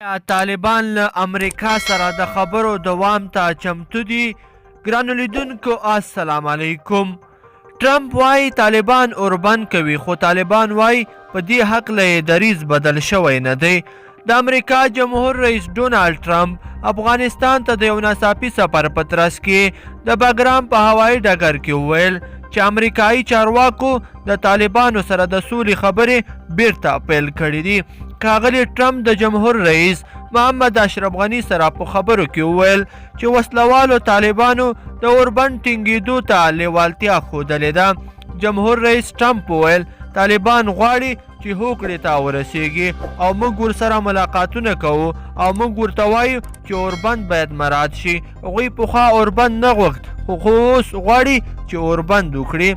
طالبان له امریکا سره د خبرو دوام ته چمتو دي. ګرانو لیدونکو السلام علیکم. ټرمپ وایي طالبان اوربند کوي، خو طالبان وایي په دې هکله یې دریځ بدل شوی نه دی. د امریکا جمهور رئیس ډونالډ ټرمپ افغانستان ته د یو ناڅاپي سفر په ترڅ کې د بګرام په هوایي ډګر کې وویل چې امریکایي چارواکو د طالبانو سره د سولې خبرې بیرته پیل کړي دي. ښاغلي ټرمپ د جمهور رئیس محمد اشرف غني سره په خبرو کې وویل چې وسلوالو طالبانو د اوربند ټینګېدو ته لیوالتیا ښودلې ده. جمهور رئیس ټرمپ وویل طالبان غواړي چې هوکړې ته ورسیږي او موږ ورسره ملاقاتونه کوو او موږ ورته وایو چې اوربند باید مراعات شي. هغوی پخوا اوربند نه غوښت، خو اوس غواړي چې اوربند وکړي.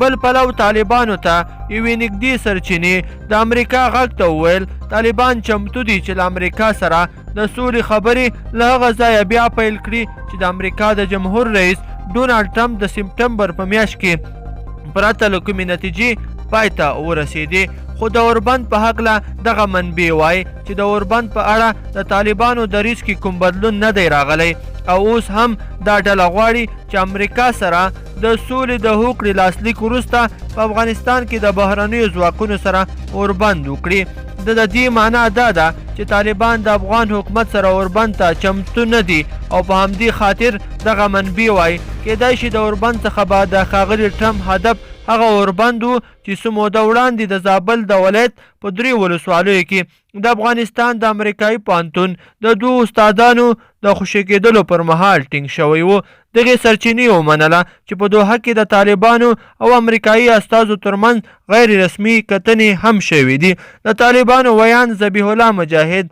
بل پلو طالبانو ته یوې نږدې سرچینې د امریکا غږ ته وویل طالبان چمتو دي چې له امریکا سره د سولې خبرې له هغه ځایه بیا پیل کړي چې د امریکا د جمهور رئیس ډونالډ ټرمپ د سپټمبر په میاشت کې پرته له کومې نتیجې پای ته ورسېدې. خو د اوربند په هکله دغه منبع وایي چې د اوربند په اړه د طالبانو دریځ کې کوم بدلون نه دی راغلی او اوس هم دا ډله غواړي چې امریکا سره د سولې د هوکړې لاسلیک وروسته په افغانستان کې د بهرنیو ځواکونو سره اوربند وکړي. د دې معنا دا ده چې طالبان د افغان حکومت سره اوربند ته چمتو نه دي او په همدې خاطر دغه منبع وایي کیدای شي د اوربند څخه به د ښاغلي ټرمپ هدف هغه اوربند و چې څه موده وړاندې د زابل د ولایت په 3 ولسوالیو کې د افغانستان د امریکایي پوهنتون د 2 استادانو د خوشي کېدلو پر مهال ټینګ شوی و. دغې سرچینې ومنله چې په دوحه کې د طالبانو او امریکایي استازو ترمنځ غیر رسمي کتنې هم شوي دي. د طالبانو ویان ذبیح الله مجاهد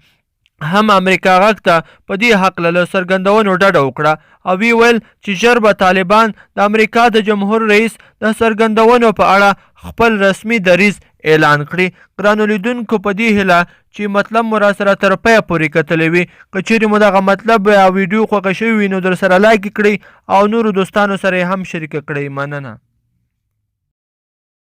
هم امریکا غږ ته په دې هکله له څرګندونو ډډه وکړه او وی ویل چې ژر به طالبان د امریکا د جمهور رئیس د څرګندونو په اړه خپل رسمي دریځ اعلان کړي. ګرانو لیدونکو په دې هیله چې مطلب مو راسره تر پایه پورې کتلی وي. که چیرې مو دغه مطلب یا ویډیو خوښه شوي وي نو در سره لایک کړئ او نورو دوستانو سره یې هم شریکه کړئ. مننه.